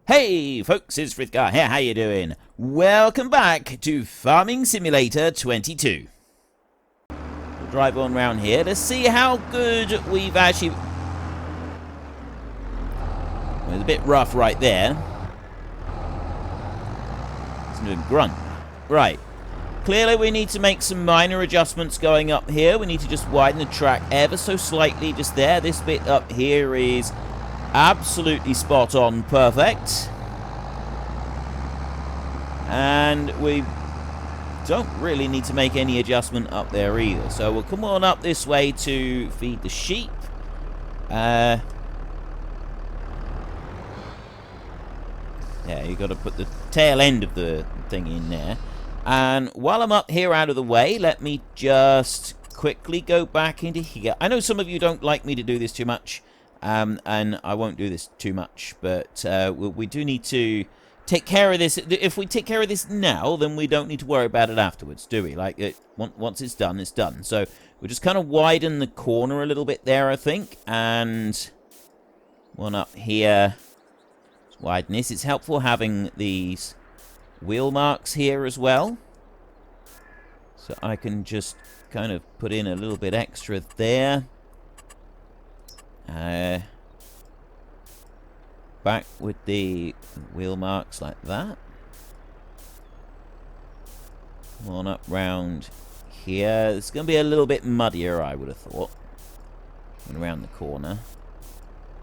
Hey folks, it's Frithgar here, how you doing? Welcome back to Farming Simulator 22. We'll drive on around here to see how good we've actually... Well, it's a bit rough right there. It's doing grunt. Right. Clearly we need to make some minor adjustments going up here. We need to just widen the track ever so slightly just there. This bit up here is absolutely spot on perfect. And we don't really need to make any adjustment up there either. So we'll come on up this way to feed the sheep. Yeah, you got to put the tail end of the thing in there. And while I'm up here out of the way, let me just quickly go back into here. I know some of you don't like me to do this too much. And I won't do this too much, but we do need to take care of this. If we take care of this now, then we don't need to worry about it afterwards, do we? Like, once it's done, it's done. So we'll just kind of widen the corner a little bit there, I think. And one up here. Let's widen this. It's helpful having these wheel marks here as well. So I can just kind of put in a little bit extra there. Back with the wheel marks like that. Come on up round here. It's going to be a little bit muddier, I would have thought. And around the corner.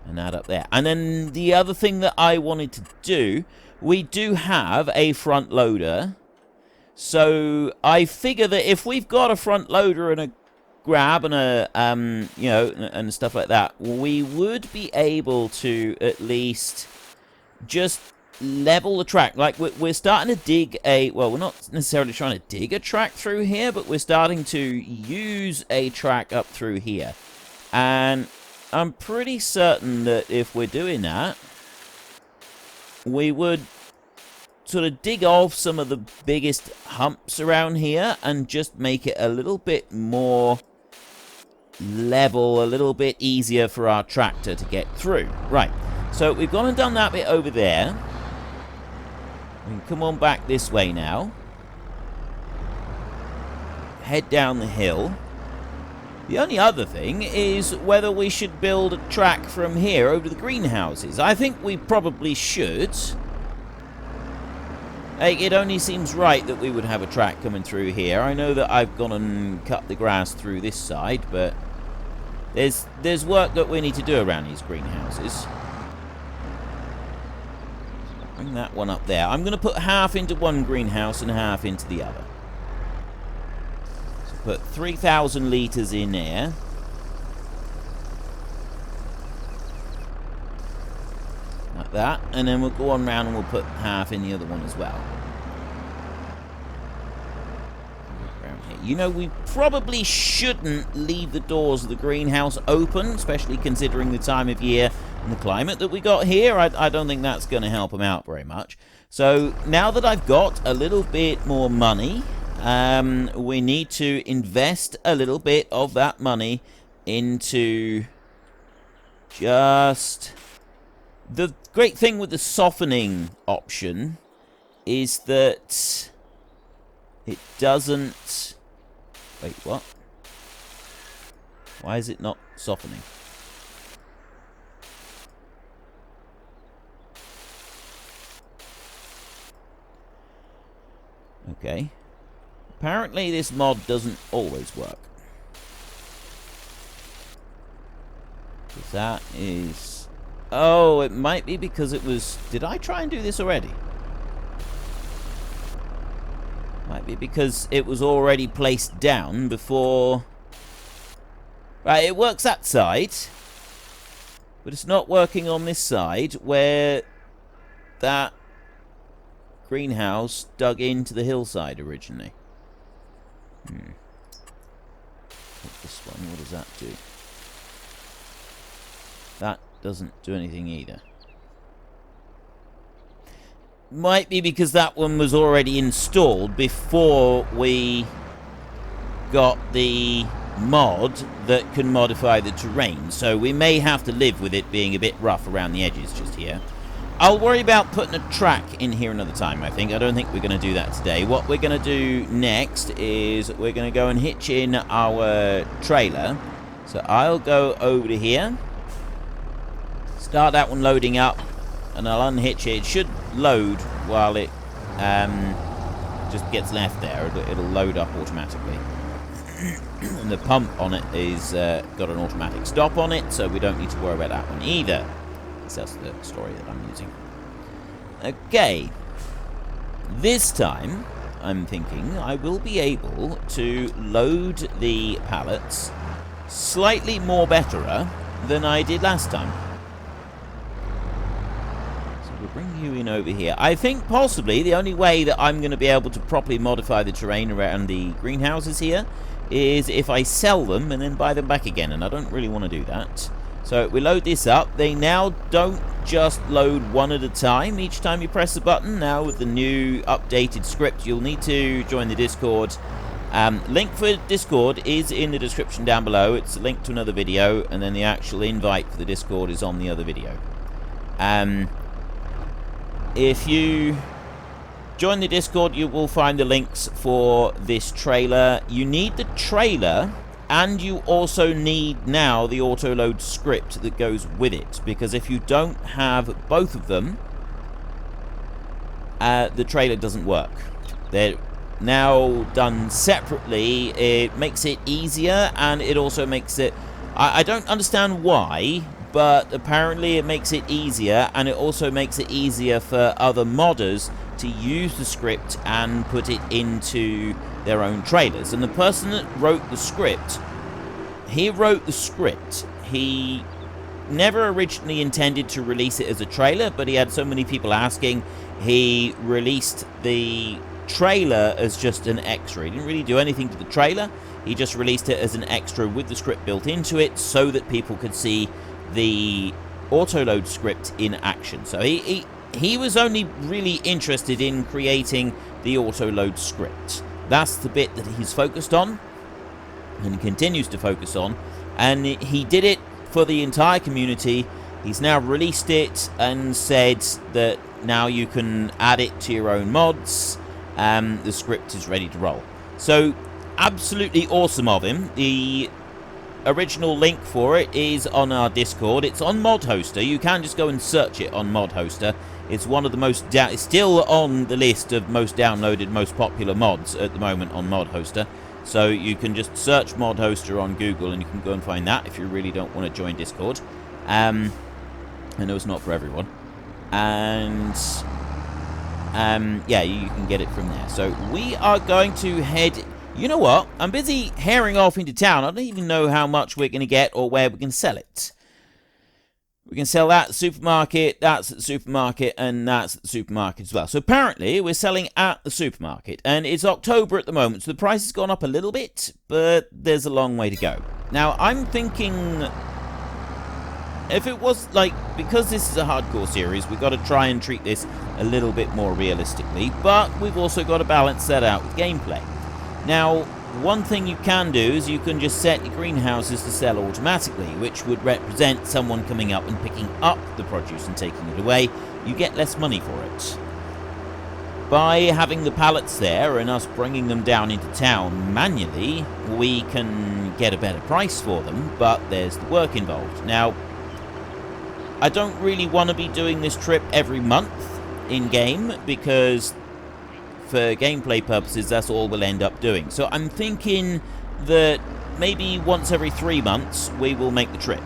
And that up there. And then the other thing that I wanted to do, we do have a front loader. So I figure that if we've got a front loader and a grab and a and stuff like that, we would be able to at least just level the track. Like we're starting to dig a, well, we're not necessarily trying to dig a track through here, but we're starting to use a track up through here. And I'm pretty certain that if we're doing that, we would sort of dig off some of the biggest humps around here and just make it a little bit more level, a little bit easier for our tractor to get through. Right, so we've gone and done that bit over there. We can come on back this way now. Head down the hill. The only other thing is whether we should build a track from here over to the greenhouses. I think we probably should. It only seems right that we would have a track coming through here. I know that I've gone and cut the grass through this side, but there's work that we need to do around these greenhouses. Bring that one up there. I'm going to put half into one greenhouse and half into the other. So put 3,000 litres in there. Like that. And then we'll go on round and we'll put half in the other one as well. You know, we probably shouldn't leave the doors of the greenhouse open, especially considering the time of year and the climate that we got here. I don't think that's going to help them out very much. So now that I've got a little bit more money, we need to invest a little bit of that money into just... The great thing with the softening option is that it doesn't... Wait, what? Why is it not softening? Okay. Apparently this mod doesn't always work. That is... Oh, it might be because it was... Did I try and do this already? Might be because it was already placed down before... Right, it works that side. But it's not working on this side where that greenhouse dug into the hillside originally. Take this one, what does that do? That doesn't do anything either. Might be because that one was already installed before we got the mod that can modify the terrain. So we may have to live with it being a bit rough around the edges just here. I'll worry about putting a track in here another time, I think. I don't think we're going to do that today. What we're going to do next is we're going to go and hitch in our trailer. So I'll go over to here, start that one loading up, and I'll unhitch it. It should load while it just gets left there. It'll load up automatically. And the pump on it is got an automatic stop on it, so we don't need to worry about that one either. That's the story that I'm using. Okay. This time, I'm thinking I will be able to load the pallets slightly more betterer than I did last time. So we'll bring you in over here. I think possibly the only way that I'm going to be able to properly modify the terrain around the greenhouses here is if I sell them and then buy them back again, and I don't really want to do that. So we load this up. They now don't just load one at a time each time you press the button. Now with the new updated script, you'll need to join the Discord. Link for Discord is in the description down below. It's a link to another video, and then the actual invite for the Discord is on the other video. If you join the Discord, you will find the links for this trailer. You need the trailer, and you also need now the Autoload script that goes with it, because if you don't have both of them, the trailer doesn't work. They're now done separately. It makes it easier, and it also makes it... I don't understand why, but apparently it makes it easier, and it also makes it easier for other modders to use the script and put it into their own trailers. And the person that wrote the script, he never originally intended to release it as a trailer, but he had so many people asking, he released the trailer as just an extra. He didn't really do anything to the trailer. He just released it as an extra with the script built into it so that people could see the Autoload script in action. So he was only really interested in creating the Autoload script. That's the bit that he's focused on and continues to focus on, and he did it for the entire community. He's now released it and said that now you can add it to your own mods. The script is ready to roll. So absolutely awesome of him. The original link for it is on our Discord. It's on Mod Hoster. You can just go and search it on Mod Hoster. It's one of the most it's still on the list of most downloaded, most popular mods at the moment on Mod Hoster. So you can just search Mod Hoster on Google and you can go and find that if you really don't want to join Discord. I know it's not for everyone. And yeah, you can get it from there. So we are going to head... You know what? I'm busy herring off into town. I don't even know how much we're going to get or where we can sell it. We can sell that at the supermarket, that's at the supermarket, and that's at the supermarket as well. So apparently we're selling at the supermarket, and it's October at the moment, so the price has gone up a little bit, but there's a long way to go. Now, I'm thinking... If it was, like, because this is a hardcore series, we've got to try and treat this a little bit more realistically, but we've also got to balance that out with gameplay. Now, one thing you can do is you can just set your greenhouses to sell automatically, which would represent someone coming up and picking up the produce and taking it away. You get less money for it. By having the pallets there and us bringing them down into town manually, we can get a better price for them, but there's the work involved. Now, I don't really want to be doing this trip every month in-game, because for gameplay purposes, that's all we'll end up doing. So I'm thinking that maybe once every 3 months, we will make the trip.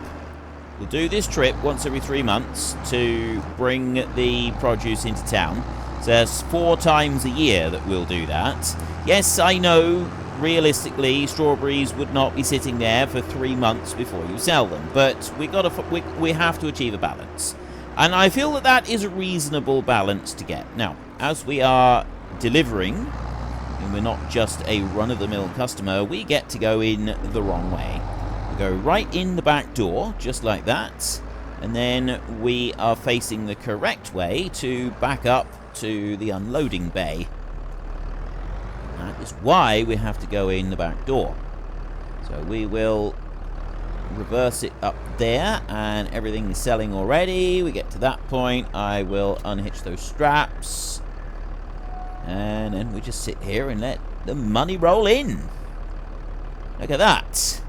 We'll do this trip once every 3 months to bring the produce into town. So there's 4 times a year that we'll do that. Yes, I know, realistically, strawberries would not be sitting there for 3 months before you sell them. But we have to achieve a balance. And I feel that that is a reasonable balance to get. Now, as we are delivering, and we're not just a run-of-the-mill customer, we get to go in the wrong way. We go right in the back door, just like that, and then we are facing the correct way to back up to the unloading bay. That is why we have to go in the back door. So we will reverse it up there, and everything is selling already. We get to that point, I will unhitch those straps, and then we just sit here and let the money roll in. Look at that.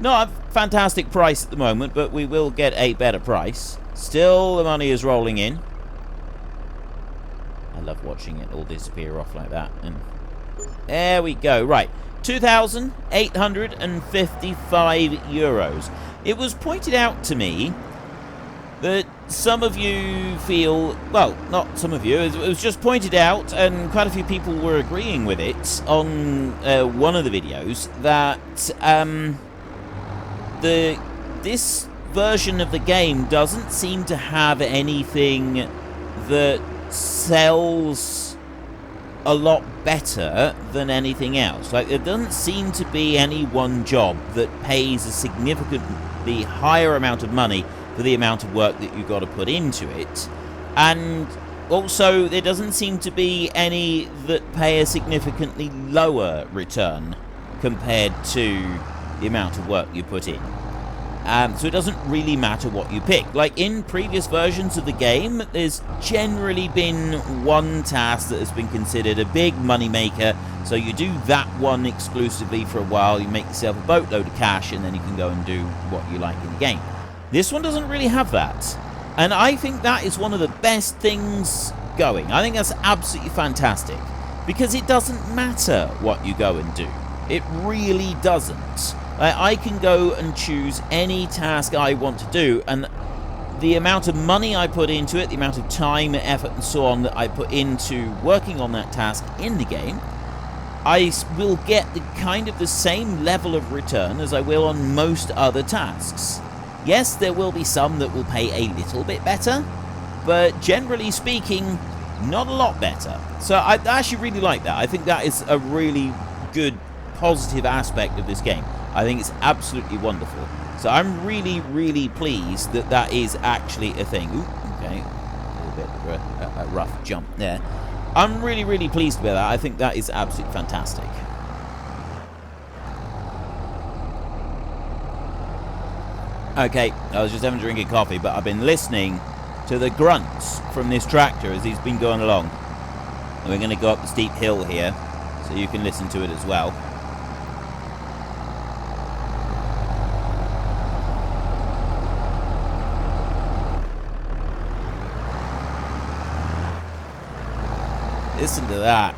Not a fantastic price at the moment, but we will get a better price. Still, the money is rolling in. I love watching it all disappear off like that. And there we go. Right. 2,855 euros. It was pointed out to me that some of you feel, well, not some of you, it was just pointed out, and quite a few people were agreeing with it on one of the videos, that this version of the game doesn't seem to have anything that sells a lot better than anything else. Like, there doesn't seem to be any one job that pays a significantly higher amount of money for the amount of work that you've got to put into it. And also, there doesn't seem to be any that pay a significantly lower return compared to the amount of work you put in. So it doesn't really matter what you pick. Like in previous versions of the game, there's generally been one task that has been considered a big money maker. So you do that one exclusively for a while, you make yourself a boatload of cash, and then you can go and do what you like in the game. This one doesn't really have that. And I think that is one of the best things going. I think that's absolutely fantastic. Because it doesn't matter what you go and do. It really doesn't. I can go and choose any task I want to do, and the amount of money I put into it, the amount of time, effort, and so on that I put into working on that task in the game, I will get the same level of return as I will on most other tasks. Yes, there will be some that will pay a little bit better, but generally speaking, not a lot better. So I actually really like that. I think that is a really good, positive aspect of this game. I think it's absolutely wonderful. So I'm really, really pleased that that is actually a thing. Ooh, okay. A little bit of a rough jump there. I'm really, really pleased with that. I think that is absolutely fantastic. Okay, I was just having a drink of coffee, but I've been listening to the grunts from this tractor as he's been going along. And we're going to go up the steep hill here, so you can listen to it as well. Listen to that.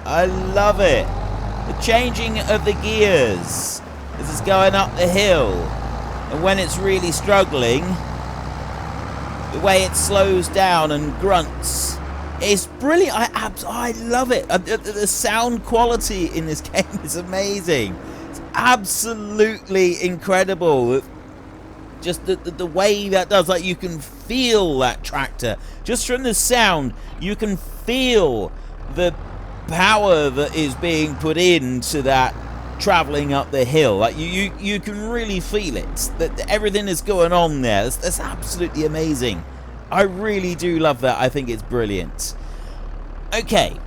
I love it. The changing of the gears as it's going up the hill. And when it's really struggling, the way it slows down and grunts. It's brilliant. I love it. The sound quality in this game is amazing. It's absolutely incredible. Just the way that does, like, you can feel that tractor just from the sound. You can feel the power that is being put into that traveling up the hill. Like you can really feel it. That everything is going on there. That's absolutely amazing. I really do love that. I think it's brilliant. Okay,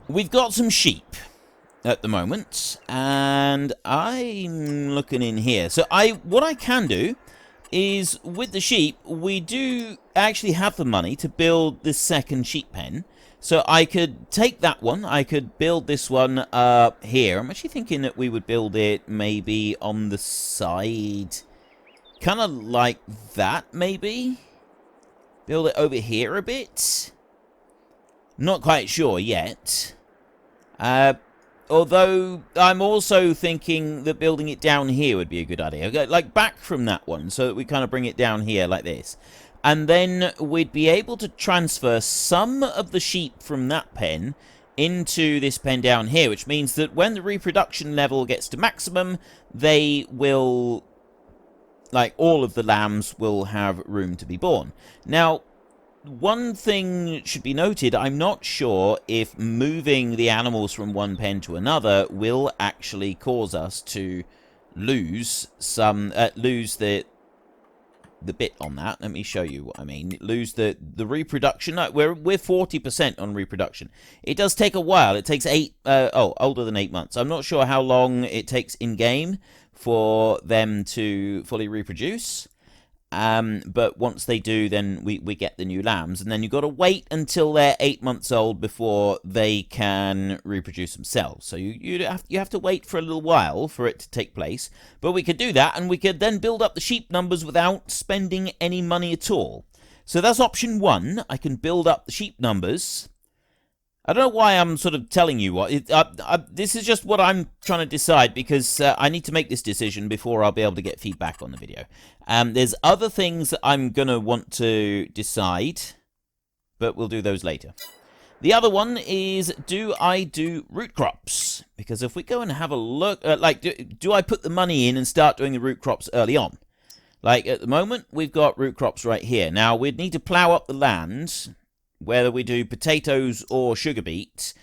we've got some sheep at the moment, and I'm looking in here. So what I can do is, with the sheep, we do actually have the money to build this second sheep pen. So I could take that one, I could build this one up here. I'm actually thinking that we would build it maybe on the side, kind of like that, maybe. Build it over here a bit. Not quite sure yet. Although, I'm also thinking that building it down here would be a good idea. Like, back from that one, so that we kind of bring it down here like this. And then we'd be able to transfer some of the sheep from that pen into this pen down here, which means that when the reproduction level gets to maximum, they will, like, all of the lambs will have room to be born. Now, one thing should be noted, I'm not sure if moving the animals from one pen to another will actually cause us to lose some, the bit on that. Let me show you what I mean. Lose the reproduction. No, we're 40% on reproduction. It does take a while. It takes older than 8 months. I'm not sure how long it takes in game for them to fully reproduce. But once they do, then we get the new lambs, and then you've got to wait until they're 8 months old before they can reproduce themselves. So you have to wait for a little while for it to take place. But we could do that, and we could then build up the sheep numbers without spending any money at all. So that's option 1. I can build up the sheep numbers. I don't know why I'm sort of telling you what. This is just what I'm trying to decide, because I need to make this decision before I'll be able to get feedback on the video. There's other things that I'm going to want to decide, but we'll do those later. The other one is, do I do root crops? Because if we go and have a look, do I put the money in and start doing the root crops early on? Like, at the moment, we've got root crops right here. Now, we'd need to plough up the land. Whether we do potatoes or sugar beet,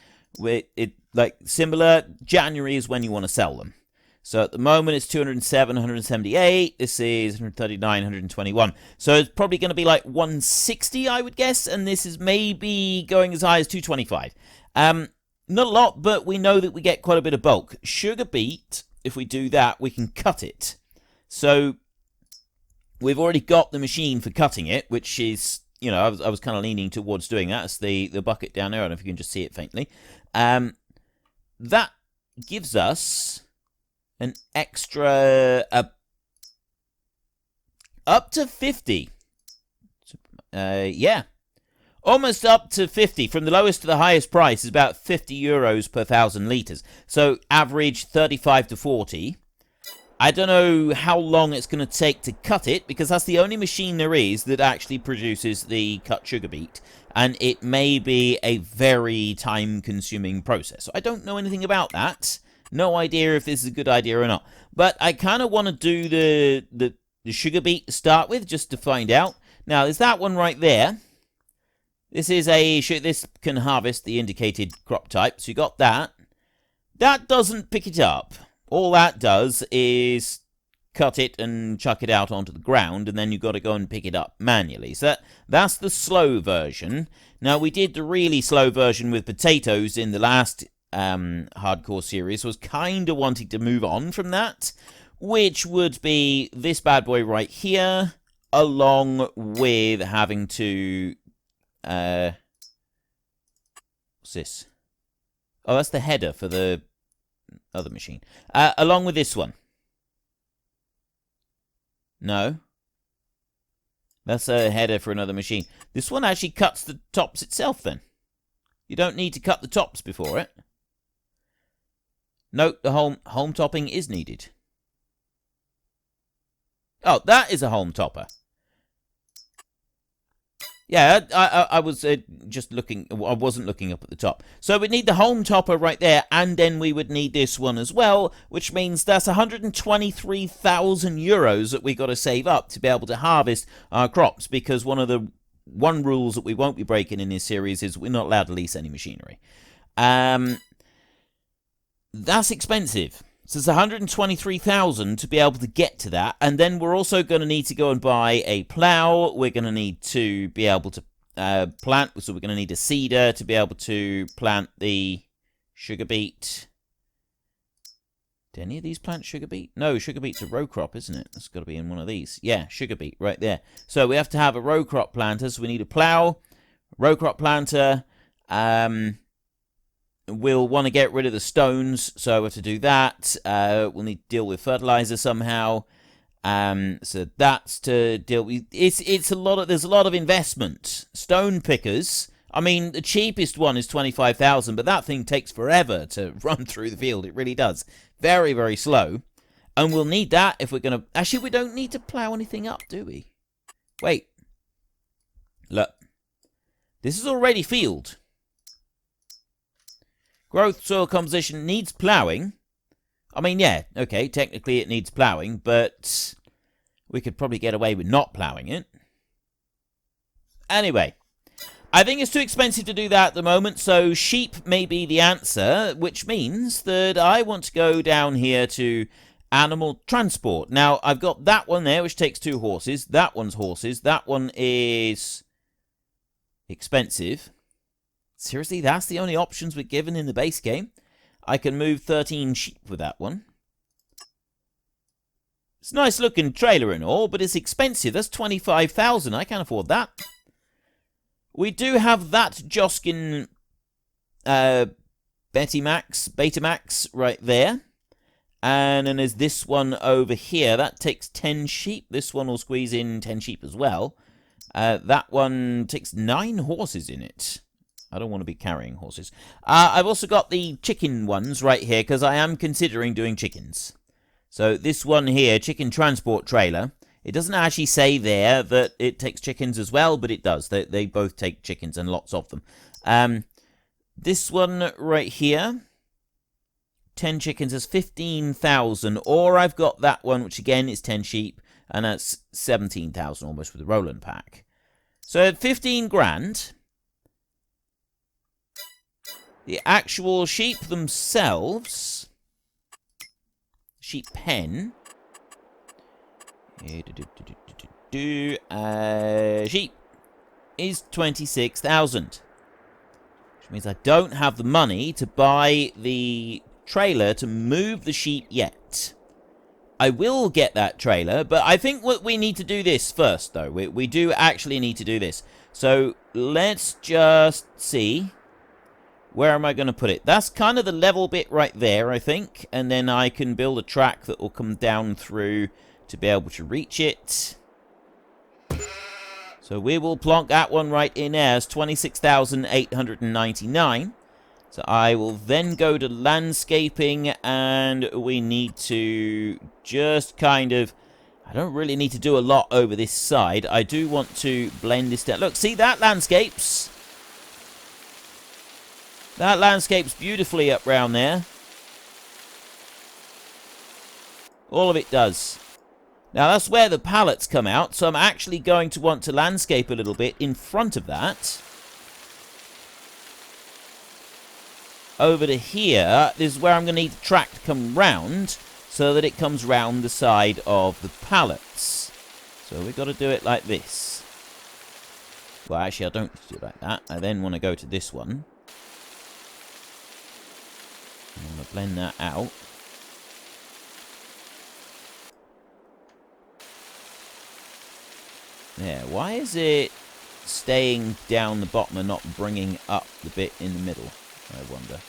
similar, January is when you want to sell them. So at the moment it's 207, 178, this is 139, 121. So it's probably going to be like 160, I would guess, and this is maybe going as high as 225. Not a lot, but we know that we get quite a bit of bulk. Sugar beet, if we do that, we can cut it. So we've already got the machine for cutting it, which is... You know, I was kind of leaning towards doing that. It's the bucket down there. I don't know if you can just see it faintly. That gives us an extra up to 50. Yeah. Almost up to 50. From the lowest to the highest price is about 50 euros per 1,000 litres. So average 35 to 40. I don't know how long it's going to take to cut it, because that's the only machine there is that actually produces the cut sugar beet. And it may be a very time-consuming process. So I don't know anything about that. No idea if this is a good idea or not. But I kind of want to do the sugar beet to start with, just to find out. Now, there's that one right there. This is this can harvest the indicated crop type. So you got that. That doesn't pick it up. All that does is cut it and chuck it out onto the ground, and then you've got to go and pick it up manually. So that's the slow version. Now, we did the really slow version with potatoes in the last hardcore series. So I was kind of wanting to move on from that, which would be this bad boy right here, along with having to... what's this? Oh, that's the header for the... other machine. Along with this one. No. That's a header for another machine. This one actually cuts the tops itself then. You don't need to cut the tops before it. Note the home topping is needed. Oh, that is a home topper. Yeah, I was just looking. I wasn't looking up at the top. So we'd need the home topper right there, and then we would need this one as well, which means that's 123,000 euros that we got to save up to be able to harvest our crops. Because one of the rules that we won't be breaking in this series is we're not allowed to lease any machinery. That's expensive. So it's 123,000 to be able to get to that. And then we're also going to need to go and buy a plough. We're going to need to be able to plant. So we're going to need a seeder to be able to plant the sugar beet. Do any of these plant sugar beet? No, sugar beet's a row crop, isn't it? That's got to be in one of these. Yeah, sugar beet right there. So we have to have a row crop planter. So we need a plough, row crop planter. We'll want to get rid of the stones, so we have to do that. We'll need to deal with fertilizer somehow. So that's to deal with. It's a lot of. There's a lot of investment. Stone pickers. I mean, the cheapest one is 25,000, but that thing takes forever to run through the field. It really does. Very, very slow. And we'll need that if we're going to... Actually, we don't need to plough anything up, do we? Wait. Look. This is already field. Growth soil composition needs ploughing. I mean, yeah, okay, technically it needs ploughing, but we could probably get away with not ploughing it. Anyway, I think it's too expensive to do that at the moment, so sheep may be the answer, which means that I want to go down here to animal transport. Now, I've got that one there, which takes 2 horses. That one's horses. That one is expensive. Seriously, that's the only options we're given in the base game? I can move 13 sheep with that one. It's a nice looking trailer and all, but it's expensive. That's 25,000. I can't afford that. We do have that Joskin Betamax right there. And then there's this one over here. That takes 10 sheep. This one will squeeze in 10 sheep as well. That one takes 9 horses in it. I don't want to be carrying horses. I've also got the chicken ones right here, because I am considering doing chickens. So this one here, chicken transport trailer, it doesn't actually say there that it takes chickens as well, but it does. They both take chickens, and lots of them. This one right here, 10 chickens is 15,000, or I've got that one, which again is 10 sheep, and that's 17,000 almost with the Roland pack. So 15 grand. The actual sheep themselves, sheep pen, sheep is 26,000. Which means I don't have the money to buy the trailer to move the sheep yet. I will get that trailer, but I think what we need to do this first, though. We do actually need to do this. So let's just see. Where am I going to put it? That's kind of the level bit right there, I think. And then I can build a track that will come down through to be able to reach it. So we will plonk that one right in there as 26,899. So I will then go to landscaping, and we need to just kind of... I don't really need to do a lot over this side. I do want to blend this down. Look, see that landscapes? That landscapes beautifully up round there. All of it does. Now, that's where the pallets come out, so I'm actually going to want to landscape a little bit in front of that. Over to here, this is where I'm going to need the track to come round, so that it comes round the side of the pallets. So we've got to do it like this. Well, actually, I don't do it like that. I then want to go to this one. I'm going to blend that out. There. Why is it staying down the bottom and not bringing up the bit in the middle? I wonder.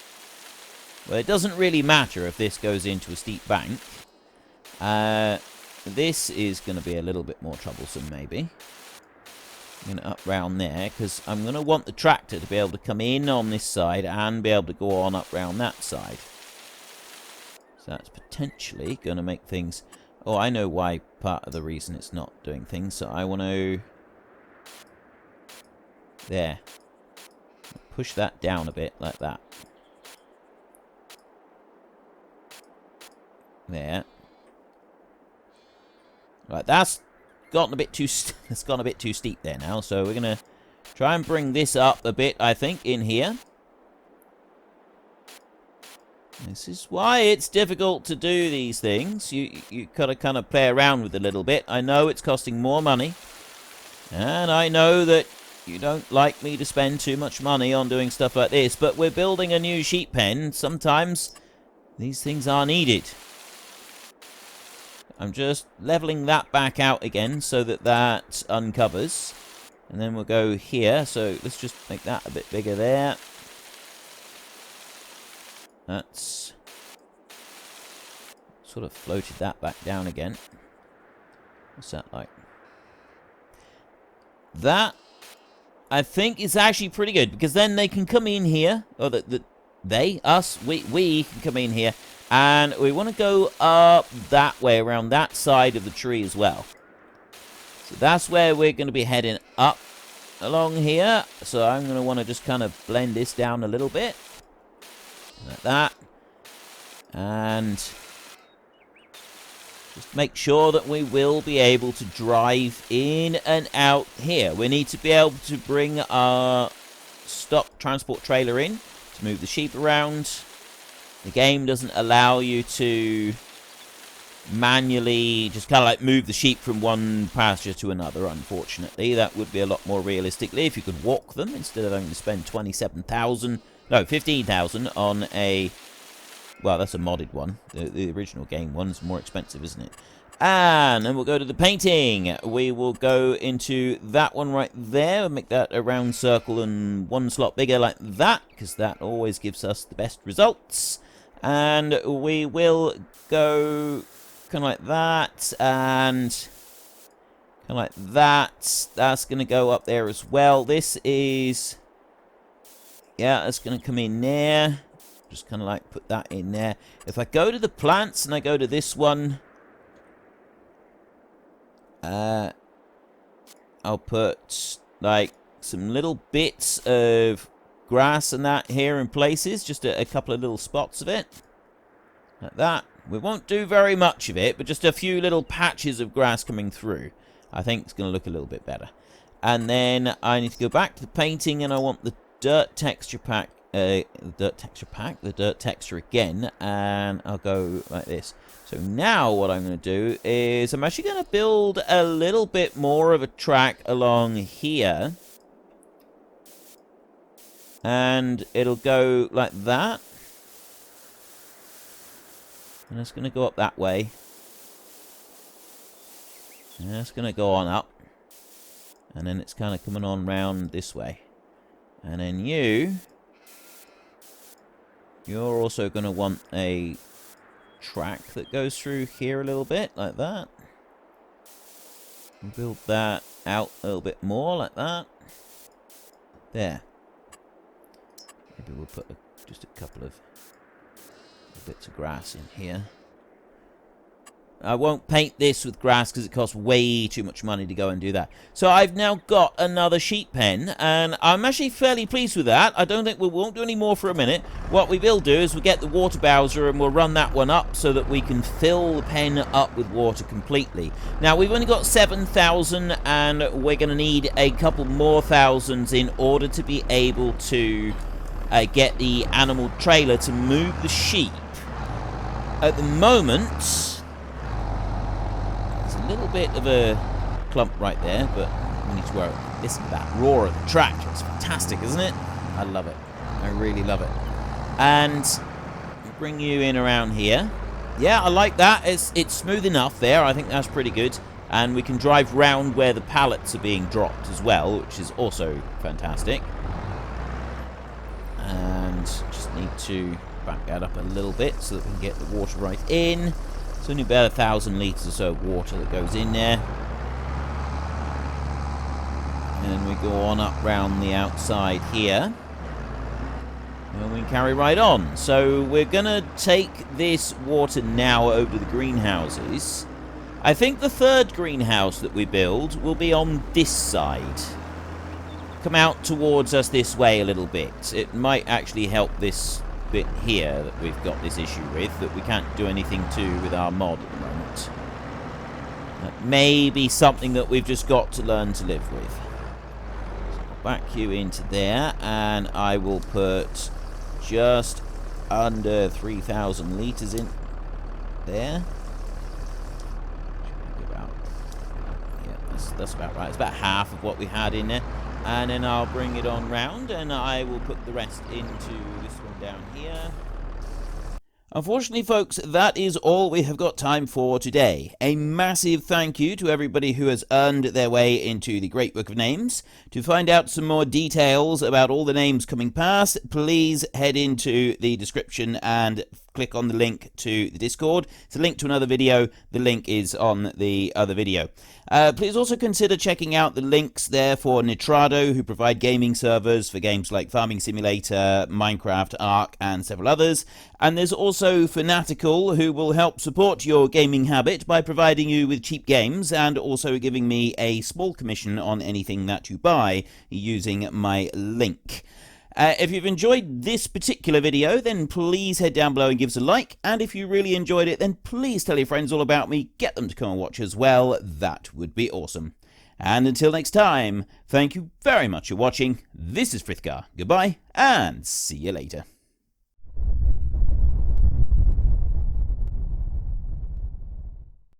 Well, it doesn't really matter if this goes into a steep bank. This is going to be a little bit more troublesome, maybe. I'm going to up round there, because I'm going to want the tractor to be able to come in on this side and be able to go on up round that side. So that's potentially going to make things... Oh, I know why part of the reason it's not doing things. So I want to... There. Push that down a bit, like that. There. Right, that's gotten a bit too... It's gone a bit too steep there now. So we're going to try and bring this up a bit, I think, in here. This is why it's difficult to do these things. You got to kind of play around with it a little bit. I know it's costing more money. And I know that you don't like me to spend too much money on doing stuff like this. But we're building a new sheep pen. Sometimes these things are needed. I'm just leveling that back out again so that that uncovers. And then we'll go here. So let's just make that a bit bigger there. That's sort of floated that back down again. What's that like? That, I think, is actually pretty good, because then they can come in here, or we can come in here, and we want to go up that way, around that side of the tree as well. So that's where we're going to be heading up along here. So I'm going to want to just kind of blend this down a little bit. Like that. And just make sure that we will be able to drive in and out here. We need to be able to bring our stock transport trailer in to move the sheep around. The game doesn't allow you to manually just kind of like move the sheep from one pasture to another, unfortunately. That would be a lot more realistically if you could walk them instead of having to spend 15,000 on a... Well, that's a modded one. The original game one's more expensive, isn't it? And then we'll go to the painting. We will go into that one right there. Make that a round circle and one slot bigger like that, because that always gives us the best results. And we will go kind of like that and kind of like that. That's going to go up there as well. This is... Yeah, that's going to come in there. Just kind of like put that in there. If I go to the plants and I go to this one... I'll put like some little bits of grass and that here in places, just a couple of little spots of it like that. We won't do very much of it, but just a few little patches of grass coming through. I think it's going to look a little bit better. And then I need to go back to the painting, and I want the dirt texture pack, the dirt texture again, and I'll go like this. So now what I'm going to do is I'm actually going to build a little bit more of a track along here. And it'll go like that. And it's going to go up that way. And it's going to go on up. And then it's kind of coming on round this way. And then you're also going to want a track that goes through here a little bit, like that. We'll build that out a little bit more, like that. There. Maybe we'll put just a couple of bits of grass in here. I won't paint this with grass because it costs way too much money to go and do that. So I've now got another sheep pen, and I'm actually fairly pleased with that. I don't think we won't do any more for a minute. What we will do is we'll get the water bowser and we'll run that one up so that we can fill the pen up with water completely. Now, we've only got 7,000, and we're going to need a couple more thousands in order to be able to get the animal trailer to move the sheep. At the moment... a little bit of a clump right there, but we need to listen to that roar of the track. It's fantastic, isn't it? I love it. I really love it. And bring you in around here. Yeah, I like that. It's smooth enough there. I think that's pretty good. And we can drive round where the pallets are being dropped as well, which is also fantastic. And just need to back that up a little bit so that we can get the water right in. It's only about 1,000 litres or so of water that goes in there. And we go on up round the outside here. And we carry right on. So we're going to take this water now over to the greenhouses. I think the third greenhouse that we build will be on this side. Come out towards us this way a little bit. It might actually help this bit here that we've got this issue with, that we can't do anything to with our mod at the moment. That may be something that we've just got to learn to live with. So I'll back you into there, and I will put just under 3,000 litres in there. Yeah, that's about right. It's about half of what we had in there. And then I'll bring it on round, and I will put the rest into this one down here. Unfortunately, folks, that is all we have got time for today. A massive thank you to everybody who has earned their way into the Great Book of Names. To find out some more details about all the names coming past, please head into the description and click on the link to the Discord. It's a link to another video. The link is on the other video. Please also consider checking out the links there for Nitrado, who provide gaming servers for games like Farming Simulator, Minecraft, Ark, and several others. And there's also Fanatical, who will help support your gaming habit by providing you with cheap games and also giving me a small commission on anything that you buy using my link. If you've enjoyed this particular video, then please head down below and give us a like. And if you really enjoyed it, then please tell your friends all about me. Get them to come and watch as well. That would be awesome. And until next time, thank you very much for watching. This is Frithgar. Goodbye, and see you later.